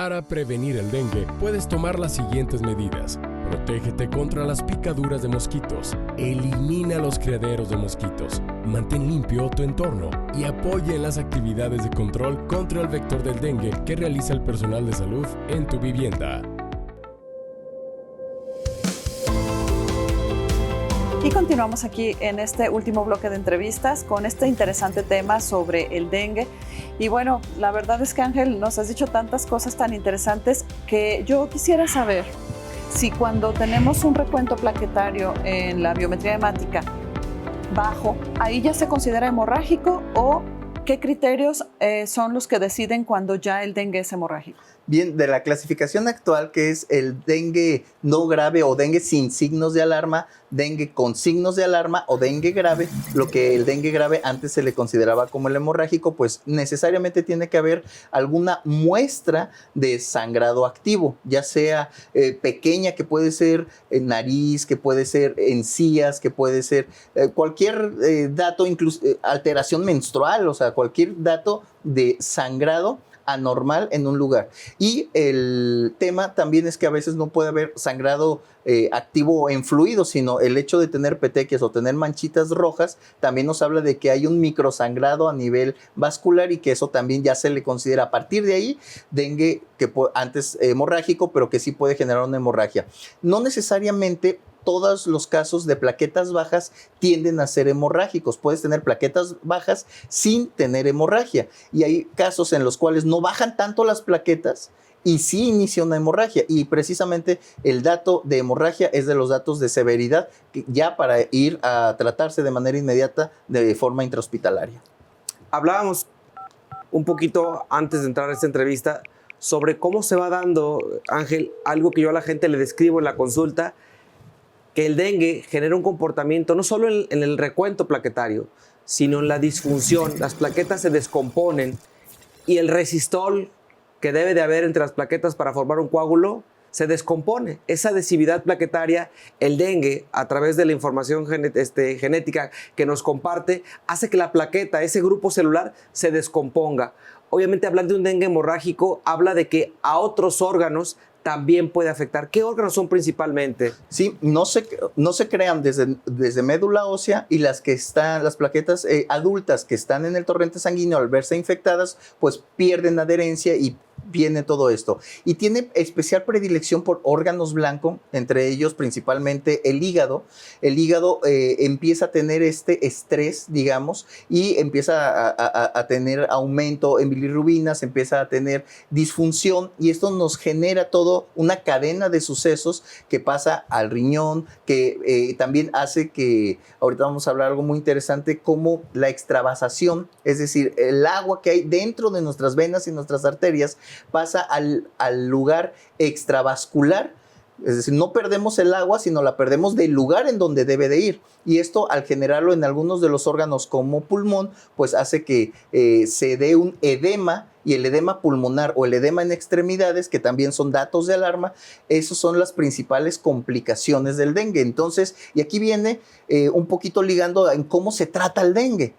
Para prevenir el dengue, puedes tomar las siguientes medidas. Protégete contra las picaduras de mosquitos. Elimina los criaderos de mosquitos. Mantén limpio tu entorno y apoya en las actividades de control contra el vector del dengue que realiza el personal de salud en tu vivienda. Y continuamos aquí en este último bloque de entrevistas con este interesante tema sobre el dengue. Y bueno, la verdad es que Ángel, nos has dicho tantas cosas tan interesantes que yo quisiera saber si cuando tenemos un recuento plaquetario en la biometría hemática bajo, ahí ya se considera hemorrágico o qué criterios son los que deciden cuando ya el dengue es hemorrágico. Bien, de la clasificación actual, que es el dengue no grave o dengue sin signos de alarma, dengue con signos de alarma o dengue grave, lo que el dengue grave antes se le consideraba como el hemorrágico, pues necesariamente tiene que haber alguna muestra de sangrado activo, ya sea pequeña, que puede ser en nariz, que puede ser encías, que puede ser cualquier dato, incluso alteración menstrual, o sea, cualquier dato de sangrado anormal en un lugar. Y el tema también es que a veces no puede haber sangrado activo en fluido, sino el hecho de tener petequias o tener manchitas rojas también nos habla de que hay un microsangrado a nivel vascular y que eso también ya se le considera a partir de ahí dengue, que antes hemorrágico, pero que sí puede generar una hemorragia. No necesariamente todos los casos de plaquetas bajas tienden a ser hemorrágicos. Puedes tener plaquetas bajas sin tener hemorragia. Y hay casos en los cuales no bajan tanto las plaquetas y sí inicia una hemorragia. Y precisamente el dato de hemorragia es de los datos de severidad ya para ir a tratarse de manera inmediata de forma intrahospitalaria. Hablábamos un poquito antes de entrar a esta entrevista sobre cómo se va dando, Ángel, algo que yo a la gente le describo en la consulta, que el dengue genera un comportamiento no solo en el recuento plaquetario, sino en la disfunción. Las plaquetas se descomponen y el resistol que debe de haber entre las plaquetas para formar un coágulo se descompone. Esa adhesividad plaquetaria, el dengue, a través de la información genética que nos comparte, hace que la plaqueta, ese grupo celular, se descomponga. Obviamente, hablar de un dengue hemorrágico habla de que a otros órganos también puede afectar. ¿Qué órganos son principalmente? Sí, no se crean desde médula ósea y las plaquetas adultas que están en el torrente sanguíneo al verse infectadas, pues pierden adherencia y viene todo esto. Y tiene especial predilección por órganos blancos, entre ellos principalmente el hígado. El hígado empieza a tener este estrés, digamos, y empieza a tener aumento en bilirrubinas, empieza a tener disfunción y esto nos genera todo una cadena de sucesos que pasa al riñón, que también hace que, ahorita vamos a hablar algo muy interesante, como la extravasación, es decir, el agua que hay dentro de nuestras venas y nuestras arterias pasa al lugar extravascular. Es decir, no perdemos el agua, sino la perdemos del lugar en donde debe de ir. Y esto, al generarlo en algunos de los órganos como pulmón, pues hace que se dé un edema, y el edema pulmonar o el edema en extremidades, que también son datos de alarma, esos son las principales complicaciones del dengue. Entonces, y aquí viene un poquito ligando en cómo se trata el dengue.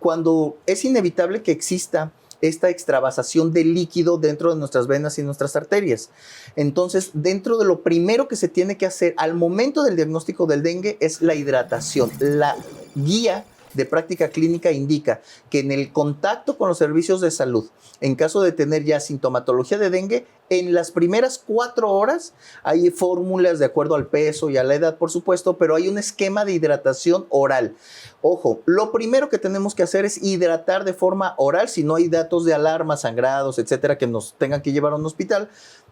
Cuando es inevitable que exista esta extravasación de líquido dentro de nuestras venas y nuestras arterias. Entonces, dentro de lo primero que se tiene que hacer al momento del diagnóstico del dengue es la hidratación. La guía de práctica clínica indica que en el contacto con los servicios de salud, en caso de tener ya sintomatología de dengue, en las primeras 4 horas hay fórmulas de acuerdo al peso y a la edad, por supuesto, pero hay un esquema de hidratación oral. Ojo, lo primero que tenemos que hacer es hidratar de forma oral si no hay datos de alarma, sangrados, etcétera, que nos tengan que llevar a un hospital.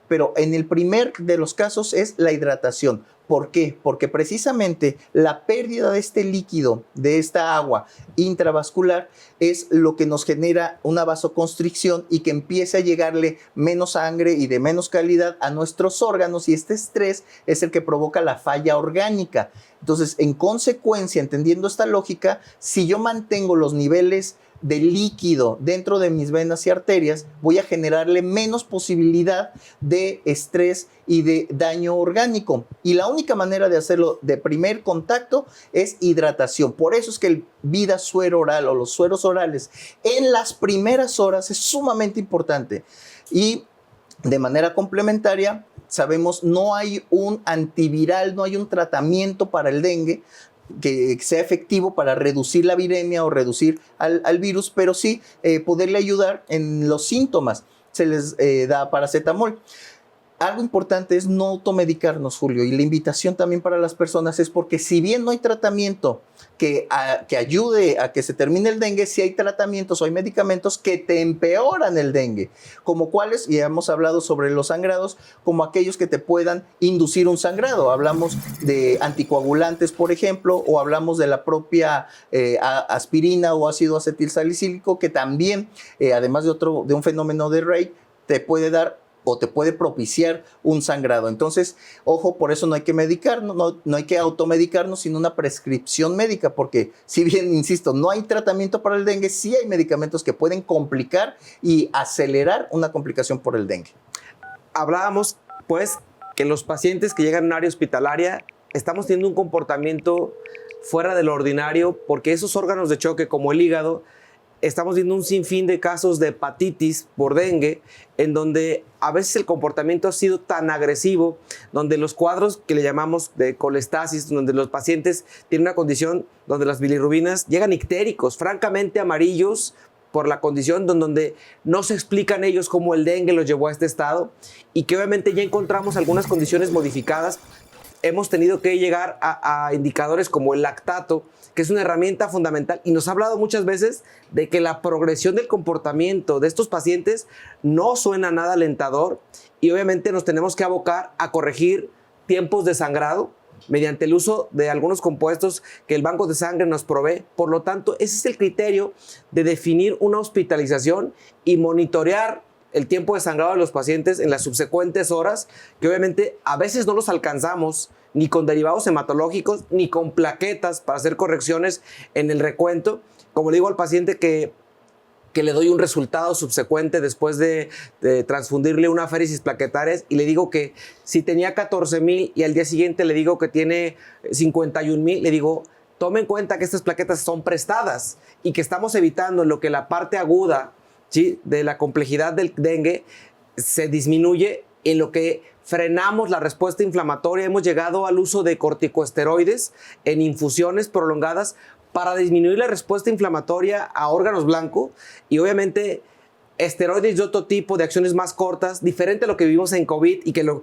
Pero en el primer de los casos es la hidratación. ¿Por qué? Porque precisamente la pérdida de este líquido, de esta agua intravascular, es lo que nos genera una vasoconstricción y que empiece a llegarle menos sangre y de menos calidad a nuestros órganos, y este estrés es el que provoca la falla orgánica. Entonces, en consecuencia, entendiendo esta lógica, si yo mantengo los niveles de líquido dentro de mis venas y arterias, voy a generarle menos posibilidad de estrés y de daño orgánico. Y la única manera de hacerlo de primer contacto es hidratación. Por eso es que el vida suero oral o los sueros orales en las primeras horas es sumamente importante. Y de manera complementaria, sabemos, no hay un antiviral, no hay un tratamiento para el dengue que sea efectivo para reducir la viremia o reducir al virus, pero sí poderle ayudar en los síntomas. Se les da paracetamol. Algo importante es no automedicarnos, Julio, y la invitación también para las personas es porque si bien no hay tratamiento que ayude a que se termine el dengue, sí hay tratamientos o hay medicamentos que te empeoran el dengue, como cuáles, y hemos hablado sobre los sangrados, como aquellos que te puedan inducir un sangrado. Hablamos de anticoagulantes, por ejemplo, o hablamos de la propia aspirina o ácido acetilsalicílico, que también, además de un fenómeno de Rey, te puede dar o te puede propiciar un sangrado. Entonces, ojo, por eso no hay que medicarnos, no hay que automedicarnos sin una prescripción médica, porque si bien, insisto, no hay tratamiento para el dengue, sí hay medicamentos que pueden complicar y acelerar una complicación por el dengue. Hablábamos, pues, que los pacientes que llegan a un área hospitalaria estamos teniendo un comportamiento fuera de lo ordinario, porque esos órganos de choque, como el hígado, estamos viendo un sinfín de casos de hepatitis por dengue, en donde a veces el comportamiento ha sido tan agresivo, donde los cuadros que le llamamos de colestasis, donde los pacientes tienen una condición donde las bilirrubinas llegan ictéricos, francamente amarillos, por la condición donde no se explican ellos cómo el dengue los llevó a este estado, y que obviamente ya encontramos algunas condiciones modificadas. Hemos tenido que llegar a indicadores como el lactato, que es una herramienta fundamental, y nos ha hablado muchas veces de que la progresión del comportamiento de estos pacientes no suena nada alentador, y obviamente nos tenemos que abocar a corregir tiempos de sangrado mediante el uso de algunos compuestos que el banco de sangre nos provee. Por lo tanto, ese es el criterio de definir una hospitalización y monitorear el tiempo de sangrado de los pacientes en las subsecuentes horas, que obviamente a veces no los alcanzamos ni con derivados hematológicos, ni con plaquetas para hacer correcciones en el recuento. Como le digo al paciente que le doy un resultado subsecuente después de transfundirle una aféresis plaquetarias, y le digo que si tenía 14,000 y al día siguiente le digo que tiene 51,000, le digo, tome en cuenta que estas plaquetas son prestadas y que estamos evitando en lo que la parte aguda, ¿sí?, de la complejidad del dengue se disminuye, en lo que frenamos la respuesta inflamatoria. Hemos llegado al uso de corticosteroides en infusiones prolongadas para disminuir la respuesta inflamatoria a órganos blancos, y obviamente esteroides de otro tipo, de acciones más cortas, diferente a lo que vivimos en COVID y que lo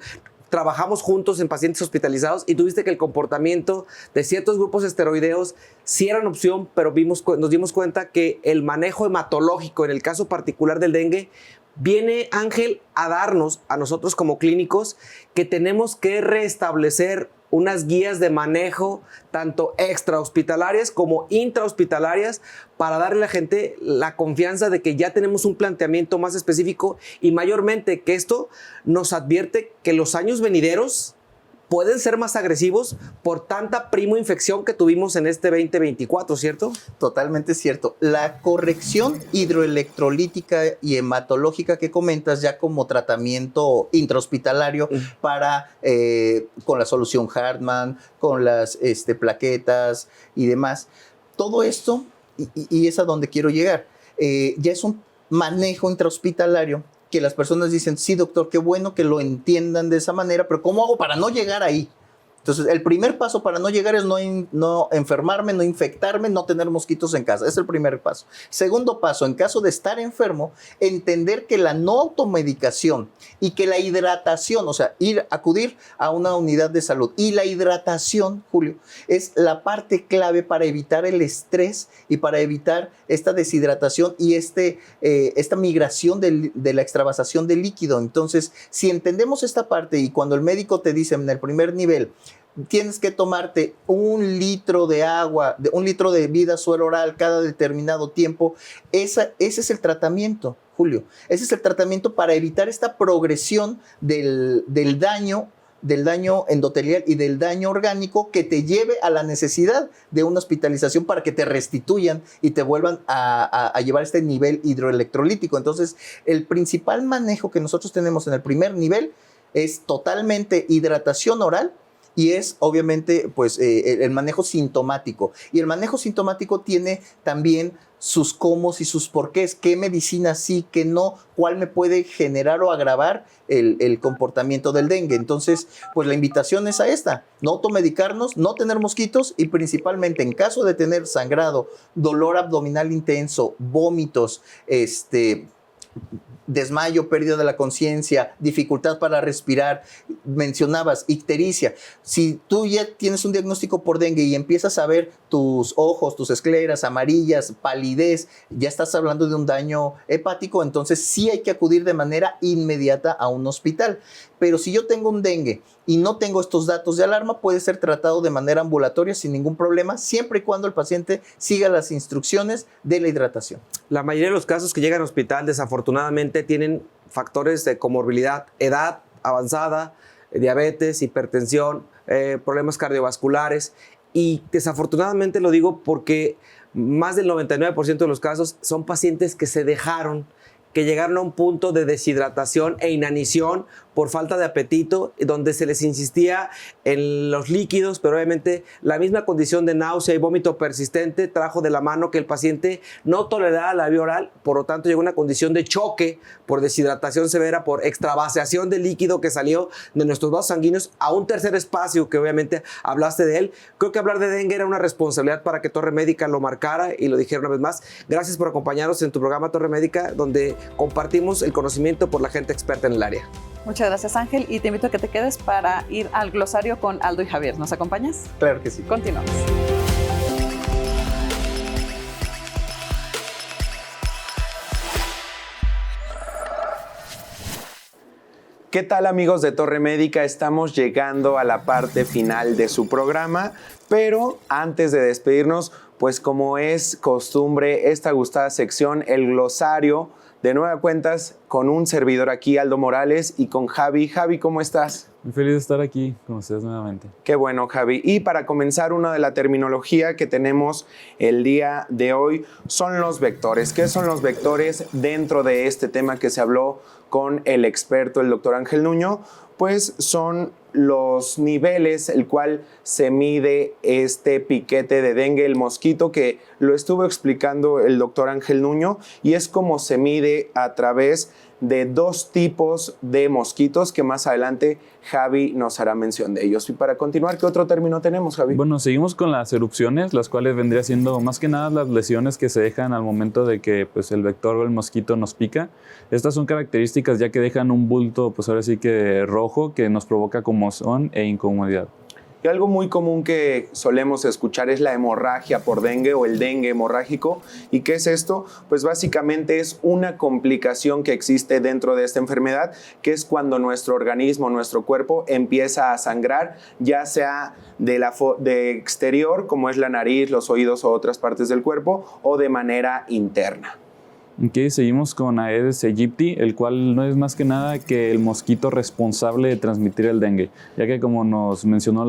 trabajamos juntos en pacientes hospitalizados, y tuviste que el comportamiento de ciertos grupos esteroideos sí eran opción, pero nos dimos cuenta que el manejo hematológico en el caso particular del dengue viene, Ángel, a darnos a nosotros como clínicos que tenemos que restablecer unas guías de manejo tanto extrahospitalarias como intrahospitalarias para darle a la gente la confianza de que ya tenemos un planteamiento más específico, y mayormente que esto nos advierte que los años venideros pueden ser más agresivos por tanta primo-infección que tuvimos en este 2024, ¿cierto? Totalmente cierto. La corrección hidroelectrolítica y hematológica que comentas ya como tratamiento intrahospitalario para, con la solución Hartmann, con las plaquetas y demás, todo esto, y es a donde quiero llegar, ya es un manejo intrahospitalario que las personas dicen, sí, doctor, qué bueno que lo entiendan de esa manera, pero ¿cómo hago para no llegar ahí? Entonces, el primer paso para no llegar es no enfermarme, no infectarme, no tener mosquitos en casa. Es el primer paso. Segundo paso, en caso de estar enfermo, entender que la no automedicación y que la hidratación, o sea, acudir a una unidad de salud, y la hidratación, Julio, es la parte clave para evitar el estrés y para evitar esta deshidratación y esta migración de la extravasación de líquido. Entonces, si entendemos esta parte, y cuando el médico te dice en el primer nivel, tienes que tomarte 1 litro de agua, 1 litro de vida suero oral cada determinado tiempo, ese es el tratamiento, Julio. Ese es el tratamiento para evitar esta progresión del daño endotelial y del daño orgánico que te lleve a la necesidad de una hospitalización para que te restituyan y te vuelvan a llevar este nivel hidroelectrolítico. Entonces, el principal manejo que nosotros tenemos en el primer nivel es totalmente hidratación oral y es obviamente pues el manejo sintomático. Y el manejo sintomático tiene también sus cómo y sus porqués, qué medicina sí, qué no, cuál me puede generar o agravar el comportamiento del dengue. Entonces, pues la invitación es a esta, no automedicarnos, no tener mosquitos y principalmente en caso de tener sangrado, dolor abdominal intenso, vómitos, desmayo, pérdida de la conciencia, dificultad para respirar, mencionabas ictericia. Si tú ya tienes un diagnóstico por dengue y empiezas a ver tus ojos, tus escleras amarillas, palidez, ya estás hablando de un daño hepático, entonces sí hay que acudir de manera inmediata a un hospital. Pero si yo tengo un dengue y no tengo estos datos de alarma, puede ser tratado de manera ambulatoria sin ningún problema, siempre y cuando el paciente siga las instrucciones de la hidratación. La mayoría de los casos que llegan al hospital, desafortunadamente, tienen factores de comorbilidad, edad avanzada, diabetes, hipertensión, problemas cardiovasculares. Y desafortunadamente lo digo porque más del 99% de los casos son pacientes que se dejaron, que llegaron a un punto de deshidratación e inanición por falta de apetito, donde se les insistía en los líquidos, pero obviamente la misma condición de náusea y vómito persistente trajo de la mano que el paciente no toleraba la vía oral, por lo tanto llegó a una condición de choque por deshidratación severa, por extravasación de líquido que salió de nuestros vasos sanguíneos a un tercer espacio que obviamente hablaste de él. Creo que hablar de dengue era una responsabilidad para que Torre Médica lo marcara y lo dijera una vez más. Gracias por acompañarnos en tu programa Torre Médica, donde compartimos el conocimiento por la gente experta en el área. Muchas gracias, Ángel, y te invito a que te quedes para ir al glosario con Aldo y Javier. ¿Nos acompañas? Claro que sí. Continuamos. ¿Qué tal, amigos de Torre Médica? Estamos llegando a la parte final de su programa, pero antes de despedirnos, pues como es costumbre, esta gustada sección, el glosario, de nueva cuentas, con un servidor aquí, Aldo Morales, y con Javi. Javi, ¿cómo estás? Muy feliz de estar aquí con ustedes nuevamente. Qué bueno, Javi. Y para comenzar, una de la terminología que tenemos el día de hoy son los vectores. ¿Qué son los vectores dentro de este tema que se habló con el experto, el doctor Ángel Nuño? Pues son los niveles, el cual se mide este piquete de dengue, el mosquito, que lo estuvo explicando el doctor Ángel Nuño, y es como se mide a través de dos tipos de mosquitos que más adelante Javi nos hará mención de ellos. Y para continuar, ¿qué otro término tenemos, Javi? Bueno, seguimos con las erupciones, las cuales vendría siendo más que nada las lesiones que se dejan al momento de que pues, el vector o el mosquito nos pica. Estas son características ya que dejan un bulto, pues ahora sí que rojo, que nos provoca comezón e incomodidad. Y algo muy común que solemos escuchar es la hemorragia por dengue o el dengue hemorrágico. ¿Y qué es esto? Pues básicamente es una complicación que existe dentro de esta enfermedad, que es cuando nuestro organismo, nuestro cuerpo empieza a sangrar, ya sea de exterior, como es la nariz, los oídos o otras partes del cuerpo, o de manera interna. Ok, seguimos con Aedes aegypti, el cual no es más que nada que el mosquito responsable de transmitir el dengue, ya que como nos mencionó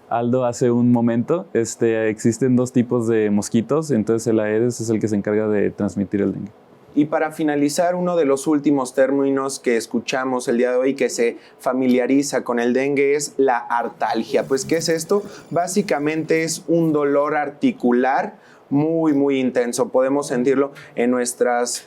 Aldo hace un momento, existen dos tipos de mosquitos, entonces el Aedes es el que se encarga de transmitir el dengue. Y para finalizar, uno de los últimos términos que escuchamos el día de hoy que se familiariza con el dengue es la artalgia. Pues, ¿qué es esto? Básicamente es un dolor articular muy, muy intenso. Podemos sentirlo en nuestras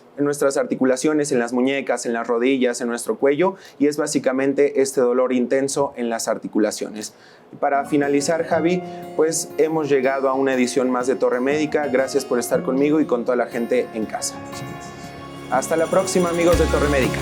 articulaciones, en las muñecas, en las rodillas, en nuestro cuello, y es básicamente este dolor intenso en las articulaciones. Para finalizar, Javi, pues hemos llegado a una edición más de Torre Médica. Gracias por estar conmigo y con toda la gente en casa. Hasta la próxima, amigos de Torre Médica.